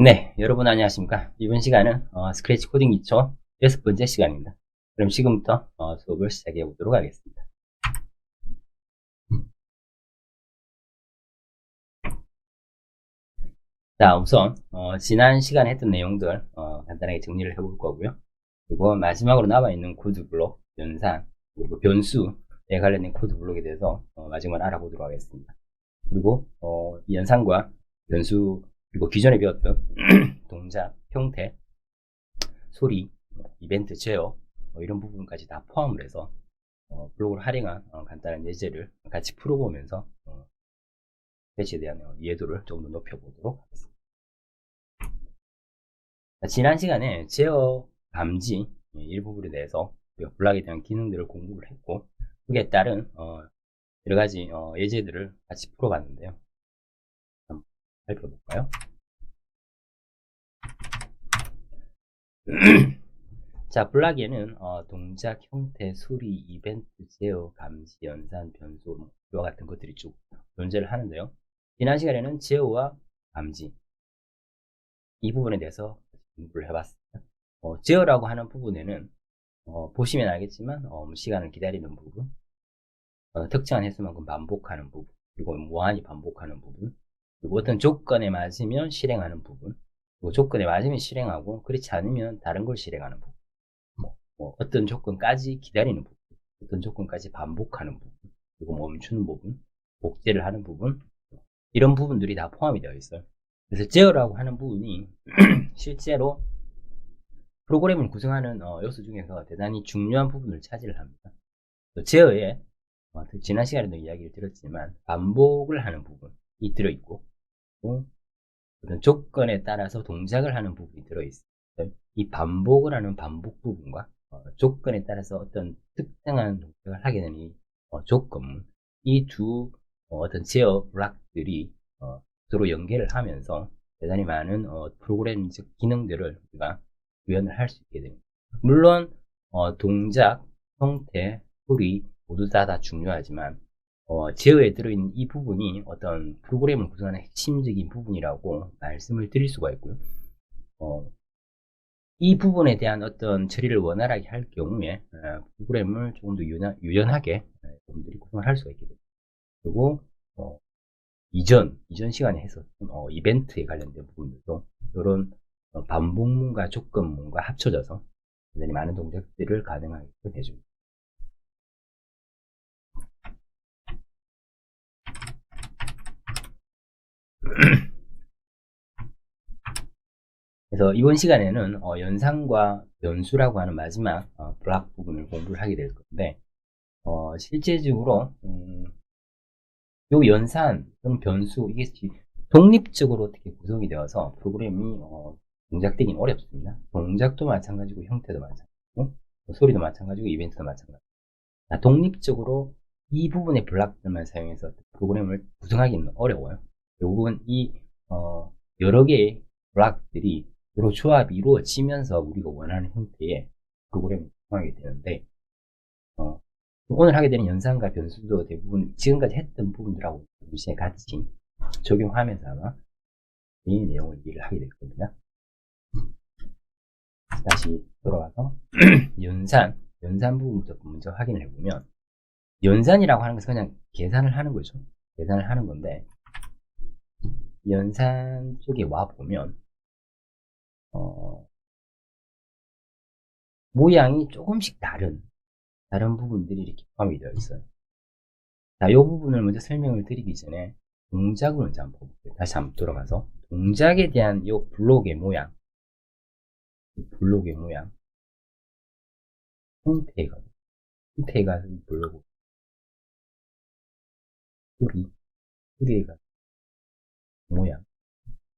네, 여러분 안녕하십니까? 이번 시간은 스크래치 코딩 2초 6번째 시간입니다. 그럼 지금부터 수업을 시작해 보도록 하겠습니다. 자, 우선 지난 시간에 했던 내용들 간단하게 정리를 해볼 거고요. 그리고 마지막으로 남아있는 코드 블록, 연산, 그리고 변수에 관련된 코드 블록에 대해서 마지막으로 알아보도록 하겠습니다. 그리고 이 연산과 변수, 그리고 기존에 배웠던 동작, 형태, 소리, 이벤트 제어 이런 부분까지 다 포함을 해서 블록을 활용한 간단한 예제를 같이 풀어보면서 패치에 대한 이해도를 조금 더 높여보도록 하겠습니다. 지난 시간에 제어 감지 일부분에 대해서 블록에 대한 기능들을 공부를 했고 그에 따른 여러 가지 예제들을 같이 풀어봤는데요. 한번 살펴볼까요? 자, 블락에는 동작, 형태, 소리, 이벤트, 제어, 감지, 연산, 변수 이와 같은 것들이 쭉 존재를 하는데요. 지난 시간에는 제어와 감지 이 부분에 대해서 공부를 해봤습니다. 제어라고 하는 부분에는 보시면 알겠지만 시간을 기다리는 부분, 특정한 횟수만큼 반복하는 부분, 그리고 무한히 반복하는 부분, 그리고 어떤 조건에 맞으면 실행하는 부분, 그리고 조건에 맞으면 실행하고 그렇지 않으면 다른 걸 실행하는 부분, 어떤 조건까지 기다리는 부분, 어떤 조건까지 반복하는 부분, 그리고 멈추는 부분, 복제를 하는 부분, 이런 부분들이 다 포함이 되어 있어요. 그래서 제어라고 하는 부분이 실제로 프로그램을 구성하는 요소 중에서 대단히 중요한 부분을 차지를 합니다. 제어에 지난 시간에도 이야기를 드렸지만 반복을 하는 부분이 들어있고 어떤 조건에 따라서 동작을 하는 부분이 들어있어요. 이 반복을 하는 반복 부분과 조건에 따라서 어떤 특정한 동작을 하게 되는 이 조건문, 이 두 어떤 제어 블록들이 서로 연계를 하면서 대단히 많은 프로그래밍적 기능들을 우리가 구현을 할 수 있게 됩니다. 물론 동작, 형태, 소리 모두 다 중요하지만 제어에 들어있는 이 부분이 어떤 프로그램을 구성하는 핵심적인 부분이라고 말씀을 드릴 수가 있고요. 이 부분에 대한 어떤 처리를 원활하게 할 경우에 프로그램을 조금 더 유연하게 여러분들이 구성을 할 수가 있게 됩니다. 그리고 이전 시간에 했었던 이벤트에 관련된 부분들도 이런 반복문과 조건문과 합쳐져서 굉장히 많은 동작들을 가능하게 해줍니다. 그래서 이번 시간에는 연산과 변수라고 하는 마지막 블록 부분을 공부를 하게 될 건데 실제적으로 요 연산 또는 변수 이게 독립적으로 어떻게 구성이 되어서 프로그램이 동작되긴 어렵습니다. 동작도 마찬가지고 형태도 마찬가지고 소리도 마찬가지고 이벤트도 마찬가지고 독립적으로 이 부분의 블록들만 사용해서 프로그램을 구성하기는 어려워요. 결국은 이 여러 개의 블록들이 서로 조합이 이루어지면서 우리가 원하는 형태의 프로그램을 구성하게 되는데 오늘 하게 되는 연산과 변수도 대부분 지금까지 했던 부분들하고 동시에 같이 적용하면서 아마 이 내용을 이해를 하게 될 겁니다. 다시 돌아와서 연산 부분부터 먼저 확인을 해보면 연산이라고 하는 것은 그냥 계산을 하는 거죠. 계산을 하는 건데 연산 쪽에 와 보면 모양이 조금씩 다른 부분들이 이렇게 포함이 되어 있어요. 자, 이 부분을 먼저 설명을 드리기 전에 동작을 먼저 한번 볼게요. 다시 한번 들어가서 동작에 대한 이 블록의 모양, 형태가 블록 소리에 가 모양,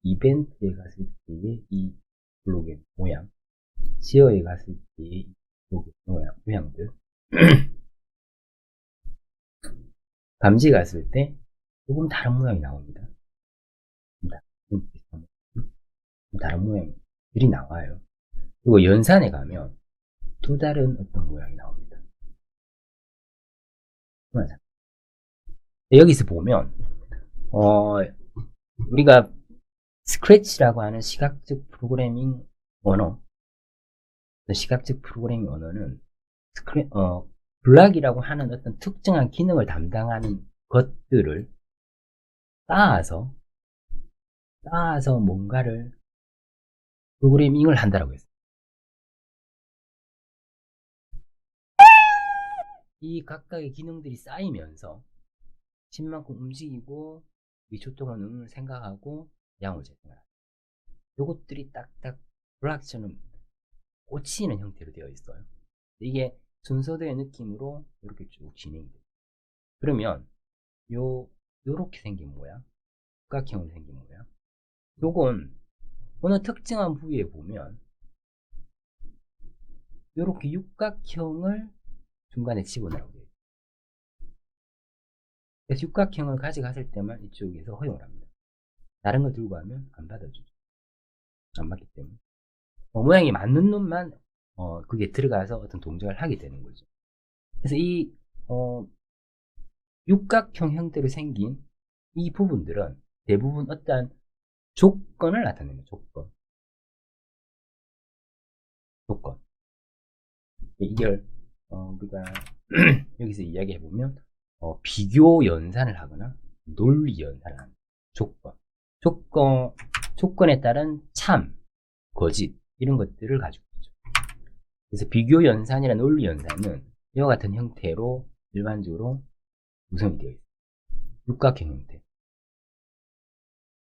이벤트에 갔을 때의 이 블록의 모양, 지어에 갔을 때의 이 블록의 모양들, 감지에 갔을 때 조금 다른 모양이 나옵니다. 다른 모양들이 나와요. 그리고 연산에 가면 또 다른 어떤 모양이 나옵니다. 맞아. 여기서 보면 우리가 스크래치라고 하는 시각적 프로그래밍 언어, 시각적 프로그래밍 언어는 블락이라고 하는 어떤 특정한 기능을 담당하는 것들을 쌓아서 뭔가를 프로그래밍을 한다라고 했어요. 이 각각의 기능들이 쌓이면서 신만큼 움직이고 이 초통한 음을 생각하고 양을 제공을 합니다. 요것들이 딱딱 블락처럼 꽂히는 형태로 되어 있어요. 이게 순서대의 느낌으로 이렇게 쭉 진행이 돼요. 그러면 요렇게 생긴 모양, 육각형으로 생긴 모양, 요건 어느 특정한 부위에 보면 요렇게 육각형을 중간에 집어넣으라고 돼요. 그래서 육각형을 가져갔을 때만 이쪽에서 허용을 합니다. 다른 거 들고 가면 안 받아주죠. 안 받기 때문에. 모양이 맞는 놈만 그게 들어가서 어떤 동작을 하게 되는 거죠. 그래서 이 육각형 형태로 생긴 이 부분들은 대부분 어떠한 조건을 나타내는 조건. 이걸 우리가 여기서 이야기해보면 비교 연산을 하거나 논리 연산을 하는 조건에 따른 참, 거짓 이런 것들을 가지고 있죠. 그래서 비교 연산이나 논리 연산은 이와 같은 형태로 일반적으로 구성이 되어 있어요. 육각형 형태.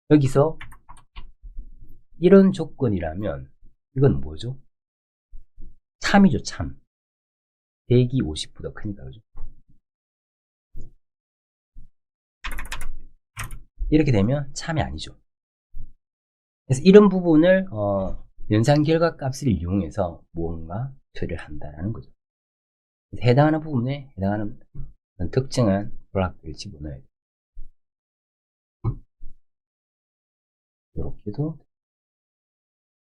여기서 이런 조건이라면 이건 뭐죠? 참이죠, 참. 100이 50보다 크니까, 그죠? 이렇게 되면 참이 아니죠. 그래서 이런 부분을 연산 결과 값을 이용해서 무언가 처리를 한다는 거죠. 그래서 해당하는 부분에 해당하는 특정한 블록들을 집어넣어야 돼요. 이렇게도.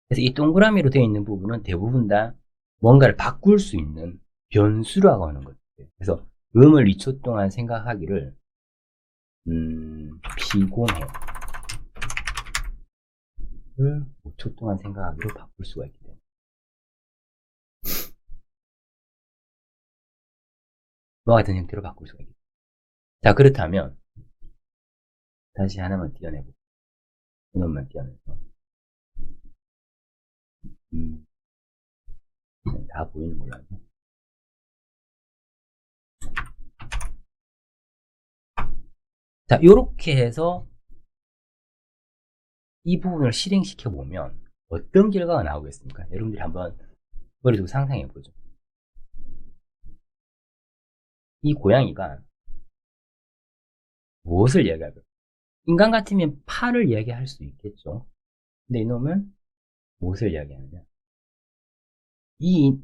그래서 이 동그라미로 되어 있는 부분은 대부분 다 뭔가를 바꿀 수 있는 변수라고 하는 거죠. 그래서 음을 2초 동안 생각하기를 피곤해 를 5초 동안 생각하기로 바꿀 수가 있기 때문에. 이와 같은 형태로 바꿀 수가 있기 때문에. 자, 그렇다면 다시 하나만 띄어내고 이놈만 띄어내서 다 보이는 걸로 하죠. 자, 요렇게 해서 이 부분을 실행시켜 보면 어떤 결과가 나오겠습니까? 여러분들이 한번 머리 두고 상상해 보죠. 이 고양이가 무엇을 이야기할까요? 인간 같으면 팔을 이야기할 수 있겠죠. 근데 이놈은 무엇을 이야기하느냐?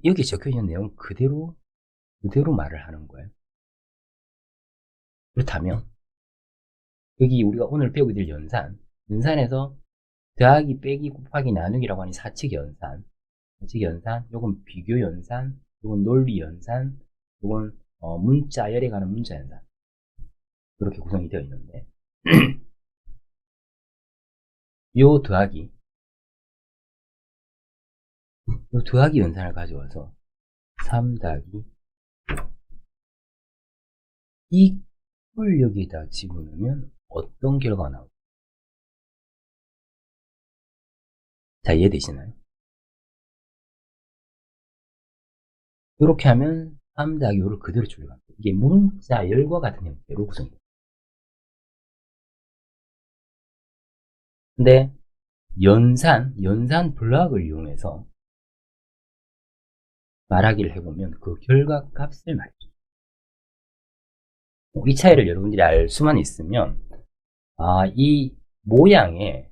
여기 적혀 있는 내용 그대로 말을 하는 거예요. 그렇다면 여기 우리가 오늘 배우게 될 연산에서 더하기, 빼기, 곱하기, 나누기라고 하는 사칙 연산, 요건 비교 연산, 요건 논리 연산, 요건 문자열에 관한 문자 연산, 이렇게 구성이 되어 있는데 요 더하기 연산을 가져와서 3 더하기 이걸 여기에다 집어넣으면 어떤 결과가 나올까요? 자, 이해되시나요? 이렇게 하면 3 더하기 5를 그대로 출력합니다. 이게 문자열과 같은 형태로 구성이 됩니다. 근데 연산 블록을 이용해서 말하기를 해보면 그 결과 값을 말해줘. 이 차이를 여러분들이 알 수만 있으면 이 모양에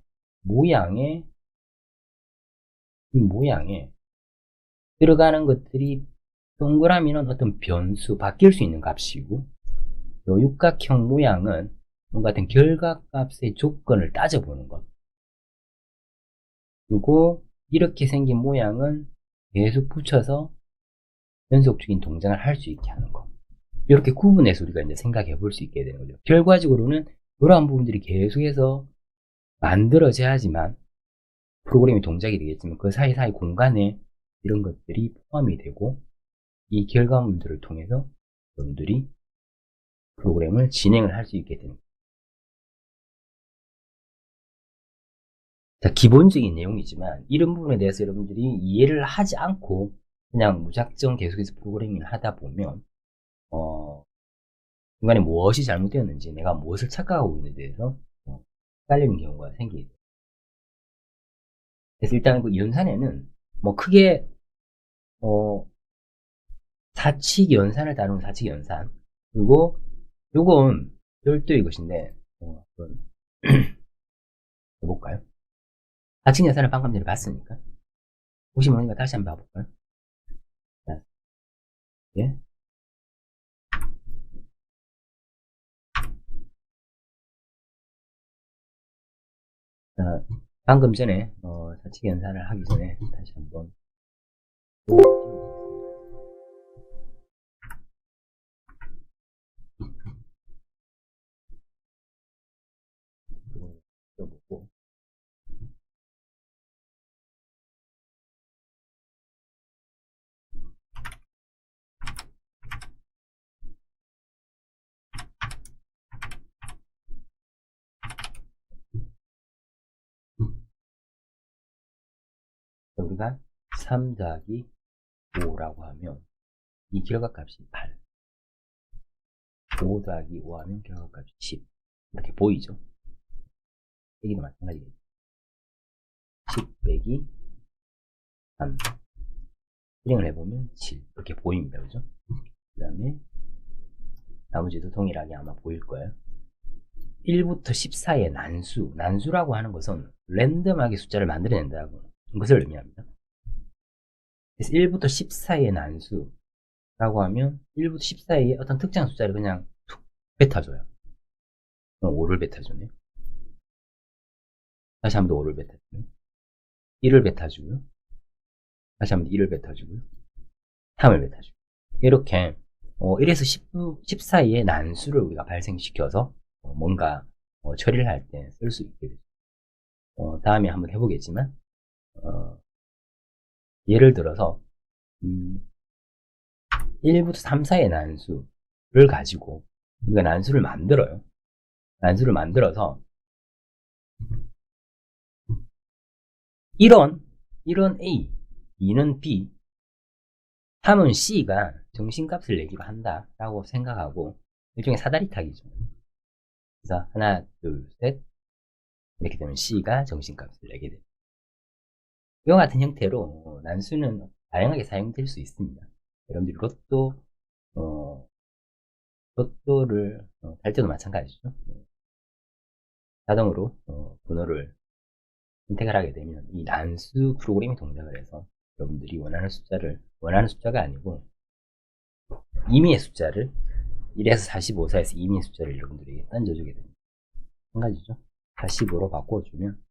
들어가는 것들이 동그라미는 어떤 변수, 바뀔 수 있는 값이고 요 육각형 모양은 뭔가 같은 결과값의 조건을 따져보는 것. 그리고 이렇게 생긴 모양은 계속 붙여서 연속적인 동작을 할 수 있게 하는 것. 이렇게 구분해서 우리가 이제 생각해 볼 수 있게 되는 거죠. 결과적으로는 이러한 부분들이 계속해서 만들어져야지만 프로그램이 동작이 되겠지만 그 사이사이 공간에 이런 것들이 포함이 되고 이 결과물들을 통해서 여러분들이 프로그램을 진행을 할 수 있게 됩니다. 자, 기본적인 내용이지만 이런 부분에 대해서 여러분들이 이해를 하지 않고 그냥 무작정 계속해서 프로그래밍을 하다 보면 중간에 무엇이 잘못되었는지 내가 무엇을 착각하고 있는지에 대해서 헷갈리는 경우가 생기게 돼요. 그래서 일단 그 연산에는 뭐 크게 사칙 연산을 다루는 사칙 연산, 그리고 요건 별도의 것인데 한번 해볼까요? 사칙 연산을 방금 전에 봤으니까 혹시 모르니까 다시 한번 봐볼까요? 자, 예. 자, 방금 전에 사칙 연산을 하기 전에 다시 한번 보고 우리가 3 더하기 5라고 하면 이 결과값이 8, 5 더하기 5 하면 결과값이 10 이렇게 보이죠? 여기도 마찬가지겠죠. 10 빼기 3 실행을 해보면 7 이렇게 보입니다. 그죠? 그 다음에 나머지도 동일하게 아마 보일 거예요. 1부터 10 사이의 난수라고 하는 것은 랜덤하게 숫자를 만들어낸다고 것을 의미합니다. 그래서 1부터 10 사이의 난수라고 하면 1부터 10 사이의 어떤 특정한 숫자를 그냥 툭 뱉어줘요. 5를 뱉어주네. 다시 한번 더 5를 뱉어주네. 1을 뱉어주고요. 다시 한번 1을 뱉어주고요. 3을 뱉어주고. 이렇게 1에서 10 사이의 난수를 우리가 발생시켜서 뭔가 처리를 할 때 쓸 수 있게 되죠. 다음에 한번 해보겠지만 예를 들어서 1부터 3 사이의 난수를 가지고 우리가 난수를 만들어요. 난수를 만들어서 1은 A, 2는 B, 3은 C가 정신값을 내기로 한다라고 생각하고 일종의 사다리 타기죠. 그래서 하나, 둘, 셋 이렇게 되면 C가 정신값을 내게 됩니다. 이와 같은 형태로 난수는 다양하게 사용될 수 있습니다. 여러분들이 로또를 할 때도 마찬가지죠. 자동으로 번호를 선택을 하게 되면 이 난수 프로그램이 동작을 해서 여러분들이 원하는 숫자가 아니고 임의의 숫자를 1에서 45 사이에서 임의의 숫자를 여러분들에게 던져주게 됩니다. 한 가지죠. 45로 바꿔주면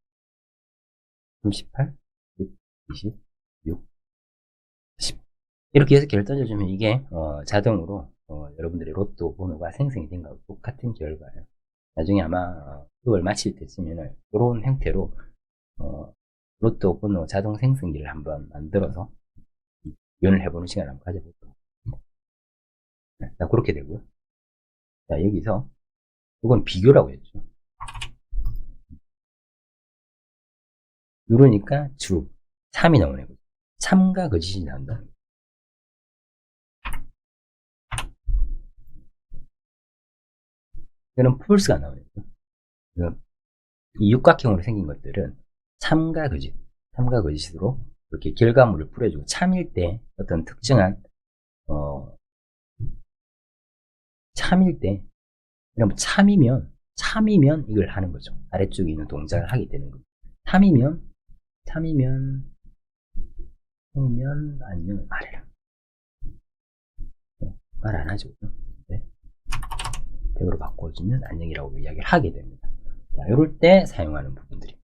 38, 10, 20, 6, 10 이렇게 6개를 던져주면 이게 자동으로 여러분들의 로또 번호가 생성이 된 거하고 똑같은 결과예요. 나중에 아마 그걸 마칠 때쯤에는 이런 형태로 로또 번호 자동 생성기를 한번 만들어서 연을 해보는 시간을 한번 가져볼게요. 자, 그렇게 되고요. 자, 여기서 이건 비교라고 했죠. 누르니까 true, 3이 나오네요. 참과 거짓이 나온다는 거예요. 이거는 false가 나오네요. 이 육각형으로 생긴 것들은 참과 거짓으로 이렇게 결과물을 뿌려주고 참일 때 어떤 특정한 참일 때 이러면 참이면 이걸 하는 거죠. 아래쪽에 있는 동작을 하게 되는 거죠. 참이면 안녕을 말해라. 말 안 하죠. 네. 100으로 바꿔주면 안녕이라고 이야기를 하게 됩니다. 자, 이럴 때 사용하는 부분들이.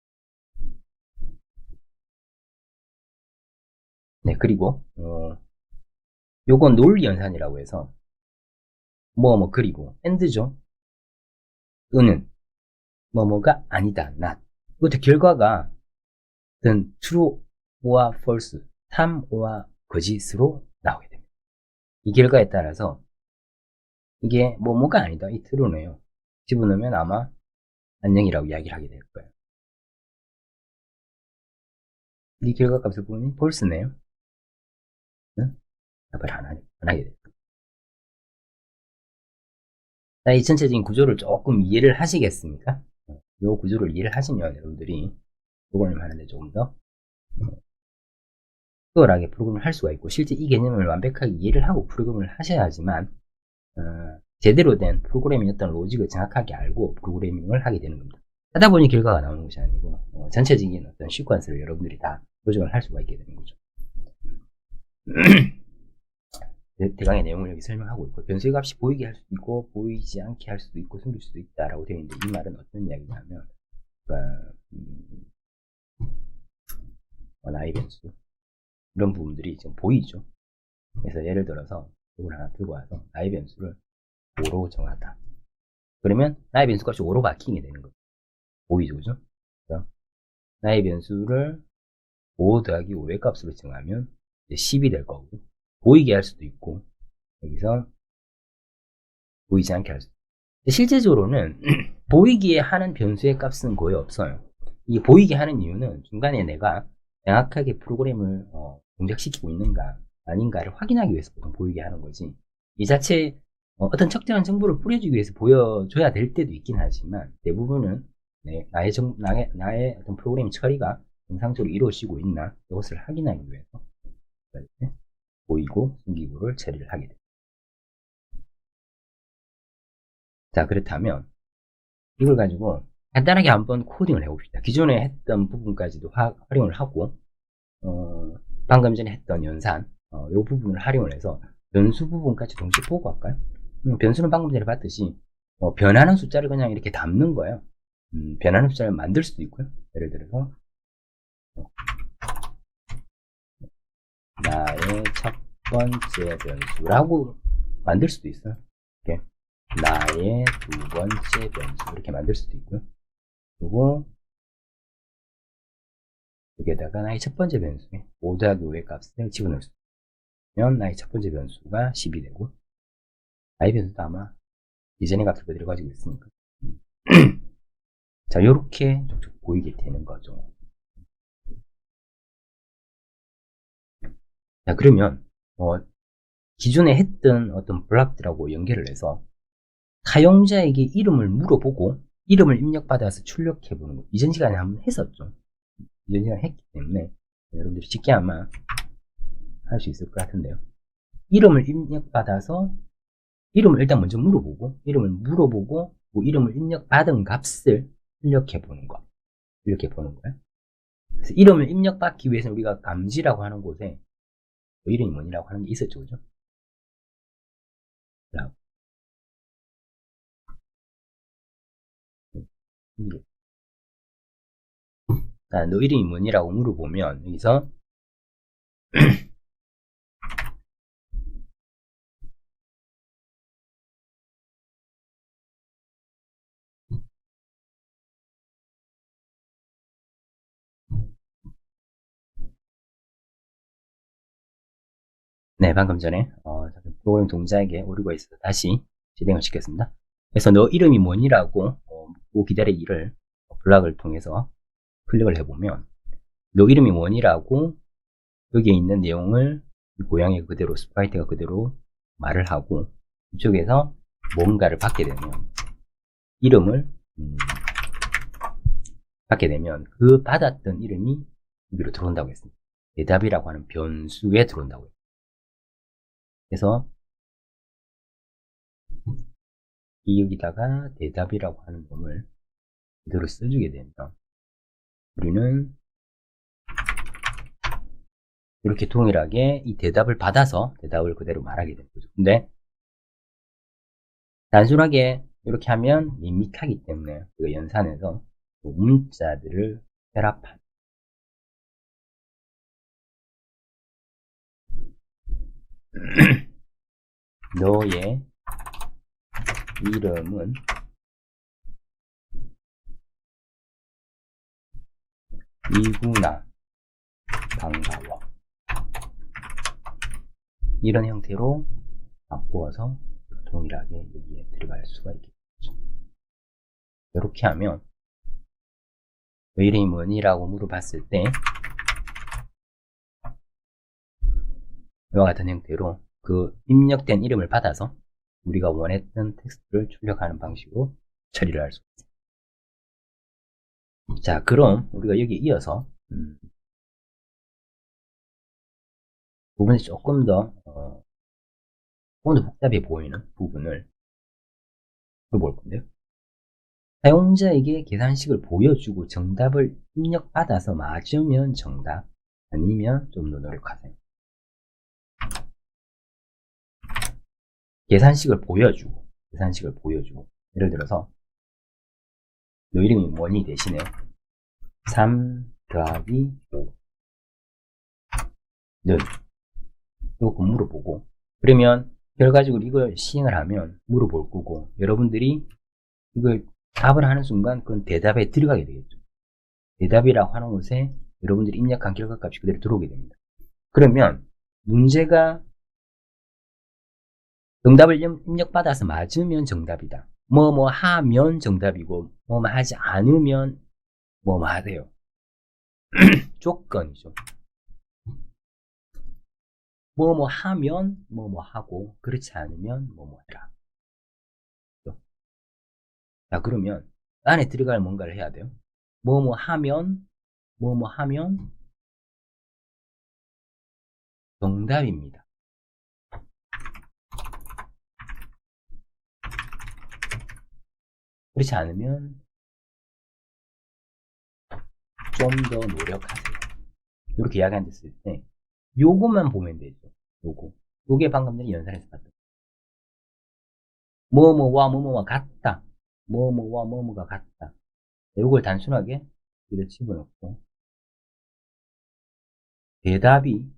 네, 그리고 요건 논리 연산이라고 해서 그리고 and죠. 은은 뭐뭐가 아니다, not 이것도 결과가 어떤 true와 false, 참와 거짓으로 나오게 됩니다. 이 결과에 따라서 이게 뭐가 아니다. 이 true네요. 집어넣으면 아마 안녕이라고 이야기를 하게 될 거예요. 이 결과값을 보니 false네요. 응? 답을 안 하게 될 거예요. 자, 이 전체적인 구조를 조금 이해를 하시겠습니까? 이 구조를 이해를 하시면 여러분들이 프로그램을 하는데 조금 더 수월하게 프로그램을 할 수가 있고, 실제 이 개념을 완벽하게 이해를 하고 프로그램을 하셔야지만 제대로 된 프로그래밍 어떤 로직을 정확하게 알고 프로그래밍을 하게 되는 겁니다. 하다 보니 결과가 나오는 것이 아니고 전체적인 어떤 시퀀스를 여러분들이 다 조정을 할 수가 있게 되는 거죠. 대강의 내용을 여기 설명하고 있고, 변수의 값이 보이게 할 수도 있고 보이지 않게 할 수도 있고 숨길 수도 있다라고 되어 있는데, 이 말은 어떤 이야기냐면 나의 변수 이런 부분들이 지금 보이죠. 그래서 예를 들어서 이걸 하나 들고 와서 나의 변수를 5로 정하다. 그러면 나의 변수 값이 5로 바뀌게 되는 거죠. 보이죠, 그죠? 그래서 나의 변수를 5 더하기 5의 값으로 정하면 10이 될 거고, 보이게 할 수도 있고 여기서 보이지 않게 할 수도 있고. 실제적으로는 보이게 하는 변수의 값은 거의 없어요. 이 보이게 하는 이유는 중간에 내가 정확하게 프로그램을 동작시키고 있는가 아닌가를 확인하기 위해서 보통 보이게 하는 거지, 이 자체 어떤 특정한 정보를 뿌려주기 위해서 보여줘야 될 때도 있긴 하지만, 대부분은 나의 어떤 프로그램 처리가 정상적으로 이루어지고 있나 이것을 확인하기 위해서 보이고 숨기고를 처리를 하게 됩니다. 자, 그렇다면 이걸 가지고 간단하게 한번 코딩을 해봅시다. 기존에 했던 부분까지도 활용을 하고 방금 전에 했던 연산 이 부분을 활용을 해서 변수 부분까지 동시에 보고 할까요? 변수는 방금 전에 봤듯이 변하는 숫자를 그냥 이렇게 담는 거예요. 변하는 숫자를 만들 수도 있고요. 예를 들어서 나의 첫 번째 변수라고 만들 수도 있어요. 이렇게 나의 두 번째 변수 이렇게 만들 수도 있고요. 그리고 여기에다가 나의 첫 번째 변수에 5 더하기 5의 값을 집어넣을 수 있으면 나의 첫 번째 변수가 10이 되고, 나의 변수도 아마 이전의 값을 그대로 가지고 있으니까 자, 요렇게 쭉 보이게 되는 거죠. 자, 그러면 기존에 했던 어떤 블록들하고 연결을 해서 사용자에게 이름을 물어보고 이름을 입력받아서 출력해보는 거, 이전 시간에 한번 했었죠. 이전 시간에 했기 때문에 여러분들이 쉽게 아마 할 수 있을 것 같은데요. 이름을 입력받아서 이름을 일단 먼저 물어보고, 이름을 물어보고 그 이름을 입력받은 값을 출력해보는 거, 출력해보는 거예요. 그래서 이름을 입력받기 위해서 우리가 감지라고 하는 곳에 이름이 뭐니라고 하는 게 있었죠, 그죠? 자, 너 이름이 뭐니라고 물어보면 여기서 네, 방금 전에 프로그램 동작에 오류가 있어서 다시 실행을 시켰습니다. 그래서 너 이름이 뭐니라고 묻고 기다려 이를 블락을 통해서 클릭을 해보면 너 이름이 뭐니라고 여기에 있는 내용을 고양이가 그대로, 스프라이트가 그대로 말을 하고, 이쪽에서 뭔가를 받게 되면 이름을 받게 되면 그 받았던 이름이 여기로 들어온다고 했습니다. 대답이라고 하는 변수에 들어온다고 했습니다. 그래서 여기다가 대답이라고 하는 놈을 그대로 써주게 되면 우리는 이렇게 동일하게 이 대답을 받아서 대답을 그대로 말하게 되는 거죠. 근데 단순하게 이렇게 하면 밋밋하기 때문에 우리가 연산해서 문자들을 혈압한 너의 이름은 이구나, 반가워. 이런 형태로 바꾸어서 동일하게 여기에 들어갈 수가 있겠죠. 이렇게 하면 너 이름이 뭐니라고 물어봤을 때 이와 같은 형태로 그 입력된 이름을 받아서 우리가 원했던 텍스트를 출력하는 방식으로 처리를 할 수 있습니다. 자, 그럼 우리가 여기에 이어서 부분이 조금 더 복잡해 보이는 부분을 볼 건데요. 사용자에게 계산식을 보여주고 정답을 입력받아서 맞으면 정답, 아니면 좀 더 노력하세요. 계산식을 보여주고 예를 들어서 너 이름이 뭐니 대신에 3 더하기 5는 이거 물어보고, 그러면 결과적으로 이걸 시행을 하면 물어볼 거고, 여러분들이 이걸 답을 하는 순간 그건 대답에 들어가게 되겠죠. 대답이라고 하는 것에 여러분들이 입력한 결과값이 그대로 들어오게 됩니다. 그러면 문제가 정답을 입력받아서 맞으면 정답이다. 뭐뭐 하면 정답이고 뭐뭐 하지 않으면 뭐뭐 하세요. 조건이죠. 뭐뭐 하면 뭐뭐 하고 그렇지 않으면 뭐뭐 해라. 자, 그러면 안에 들어갈 뭔가를 해야 돼요. 뭐뭐 하면 정답입니다. 그렇지 않으면 좀 더 노력하세요. 이렇게 이야기 앉았을 때 요것만 보면 되죠. 요게 방금 전에 연산해서 봤던 뭐뭐와 뭐뭐와 같다. 뭐뭐와 뭐뭐가 같다. 요걸 단순하게 여기다 집어넣고 대답이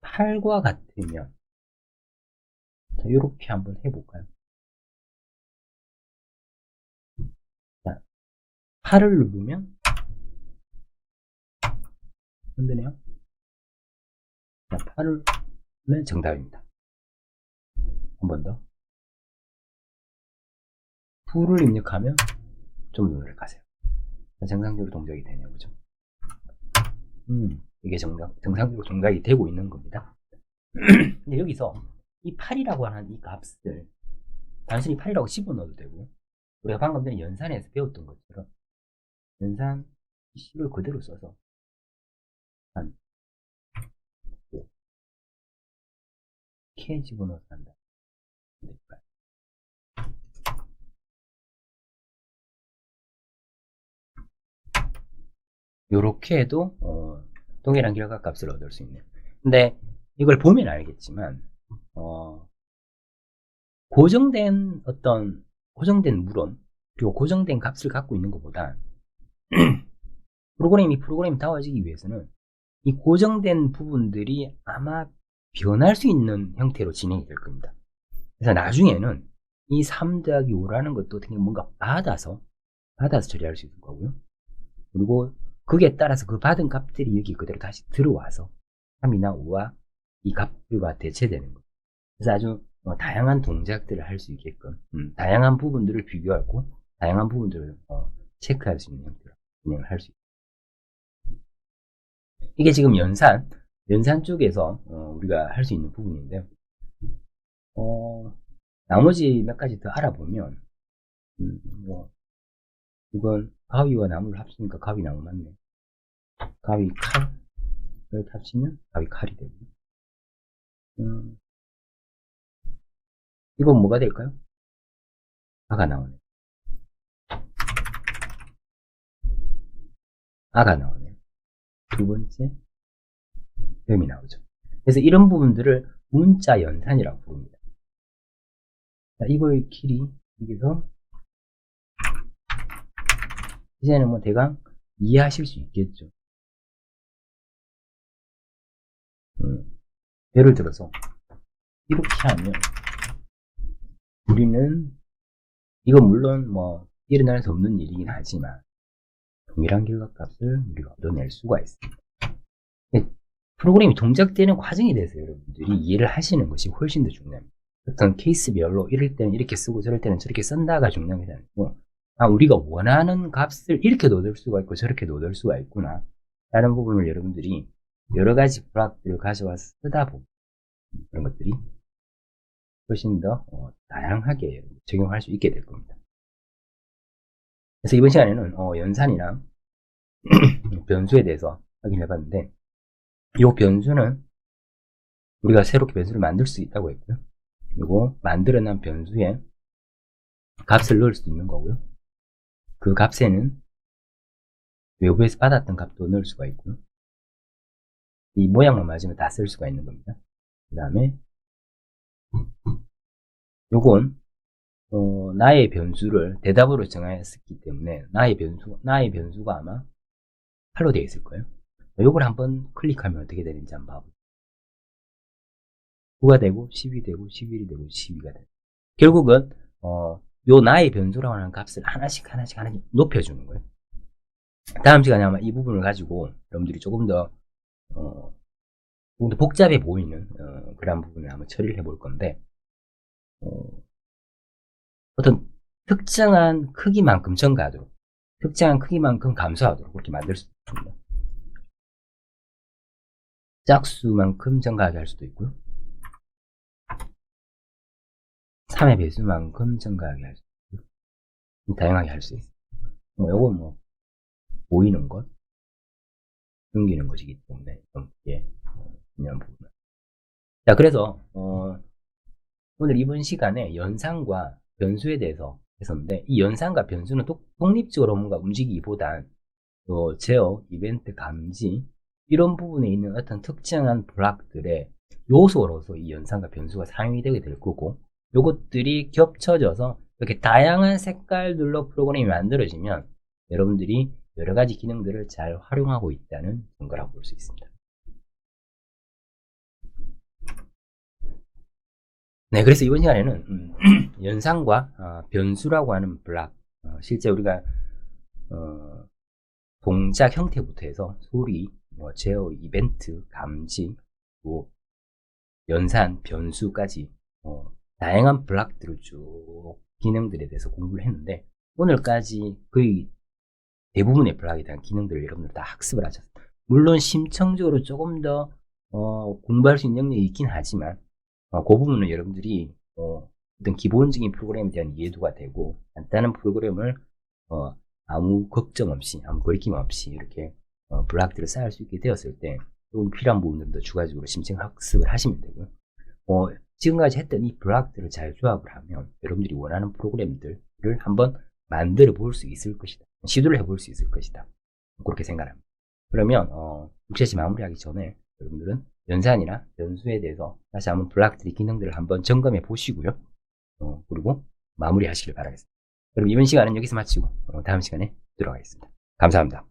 8과 같으면, 자, 요렇게 한번 해볼까요? 자, 8을 누르면 흔드네요. 자, 8을 누르면 정답입니다. 한 번 더. 9를 입력하면 좀 눈을 가세요. 정상적으로 동작이 되네요. 그죠? 이게 정상적으로 동작이 되고 있는 겁니다. 근데 여기서 이 8이라고 하는 이 값을 단순히 8이라고 집어넣어도 되고, 우리가 방금 전에 연산에서 배웠던 것처럼 연산 10을 그대로 써서 한 5 이렇게 집어넣어서 한다. 요렇게 해도 동일한 결과값을 얻을 수 있네요. 근데 이걸 보면 알겠지만 고정된 물음 그리고 고정된 값을 갖고 있는 것보다 프로그램이 다워지기 위해서는 이 고정된 부분들이 아마 변할 수 있는 형태로 진행이 될 겁니다. 그래서 나중에는 이 3 더하기 5라는 것도 어떻게 뭔가 받아서 처리할 수 있을 거고요. 그리고 거기에 따라서 그 받은 값들이 여기 그대로 다시 들어와서 3이나 5와 이 값들과 대체되는 거예요. 그래서 아주 다양한 동작들을 할 수 있게끔 다양한 부분들을 비교하고 다양한 부분들을 체크할 수 있는 형태로 진행을 할 수 있어요. 이게 지금 연산 쪽에서 우리가 할 수 있는 부분인데요. 나머지 몇 가지 더 알아보면 이건 가위와 나무를 합치니까 가위 나무 맞네. 가위 칼을 합치면 가위 칼이 되고, 이건 뭐가 될까요? 아가 나오네. 두 번째 뱀이 나오죠. 그래서 이런 부분들을 문자 연산이라고 부릅니다. 자, 이거의 길이 여기서 이제는 뭐 대강 이해하실 수 있겠죠. 예를 들어서 이렇게 하면 우리는 이건 물론 뭐 일어날 수 없는 일이긴 하지만 동일한 결과값을 우리가 얻어낼 수가 있습니다. 프로그램이 동작되는 과정에 대해서 여러분들이 이해를 하시는 것이 훨씬 더 중요합니다. 어떤 케이스별로 이럴 때는 이렇게 쓰고 저럴 때는 저렇게 쓴다가 중요한 게 아니고 우리가 원하는 값을 이렇게도 얻을 수가 있고 저렇게도 얻을 수가 있구나 라는 부분을 여러분들이 여러 가지 블록들을 가져와서 쓰다 보면 그런 것들이 훨씬 더 다양하게 적용할 수 있게 될 겁니다. 그래서 이번 시간에는 연산이나 변수에 대해서 확인해 봤는데 이 변수는 우리가 새롭게 변수를 만들 수 있다고 했고요. 그리고 만들어낸 변수에 값을 넣을 수도 있는 거고요. 그 값에는 외부에서 받았던 값도 넣을 수가 있고요. 이 모양만 맞으면 다 쓸 수가 있는 겁니다. 그 다음에 요건 나의 변수를 대답으로 정하였기 때문에 나의 변수가 아마 8로 되어 있을 거예요. 요걸 한번 클릭하면 어떻게 되는지 한번 봐보죠. 9가 되고 10이 되고 11이 되고 12가 되고 결국은 요 나의 변수라고 하는 값을 하나씩 높여주는 거예요. 다음 시간에 아마 이 부분을 가지고 여러분들이 조금 더 복잡해 보이는 그런 부분을 한번 처리를 해볼 건데 어떤 특정한 크기만큼 증가하도록 특정한 크기만큼 감소하도록 그렇게 만들 수 있습니다. 짝수만큼 증가하게 할 수도 있고요. 3의 배수만큼 증가하게 할 수도 있고요. 다양하게 할 수 있어요. 요건 보이는 것, 숨기는 것이기 때문에 좀 중요한 부분. 자, 그래서 오늘 이번 시간에 연산과 변수에 대해서 했었는데 이 연산과 변수는 독립적으로 뭔가 움직이기보단 제어, 이벤트, 감지 이런 부분에 있는 어떤 특정한 블록들의 요소로서 이 연산과 변수가 사용이 되게 될 거고 요것들이 겹쳐져서 이렇게 다양한 색깔들로 프로그램이 만들어지면 여러분들이 여러 가지 기능들을 잘 활용하고 있다는 증거라고 볼 수 있습니다. 네, 그래서 이번 시간에는 연산과 변수라고 하는 블록, 실제 우리가 동작 형태부터 해서 소리, 제어, 이벤트, 감지, 연산, 변수까지 다양한 블록들을 쭉 기능들에 대해서 공부를 했는데 오늘까지 거의 대부분의 블록에 대한 기능들을 여러분들 다 학습을 하셨습니다. 물론 심층적으로 조금 더 공부할 수 있는 영역이 있긴 하지만 그 부분은 여러분들이 어떤 기본적인 프로그램에 대한 이해도가 되고 간단한 프로그램을 아무 걱정 없이 아무 거리낌 없이 이렇게 블록들을 쌓을 수 있게 되었을 때 조금 필요한 부분들도 추가적으로 심층 학습을 하시면 되고요. 지금까지 했던 이 블록들을 잘 조합을 하면 여러분들이 원하는 프로그램들을 한번 만들어 볼 수 있을 것이다. 시도를 해볼 수 있을 것이다. 그렇게 생각합니다. 그러면 6세시 마무리하기 전에 여러분들은 연산이나 변수에 대해서 다시 한번 블록들의 기능들을 한번 점검해 보시고요. 그리고 마무리 하시길 바라겠습니다. 그럼 이번 시간은 여기서 마치고 다음 시간에 들어가겠습니다. 감사합니다.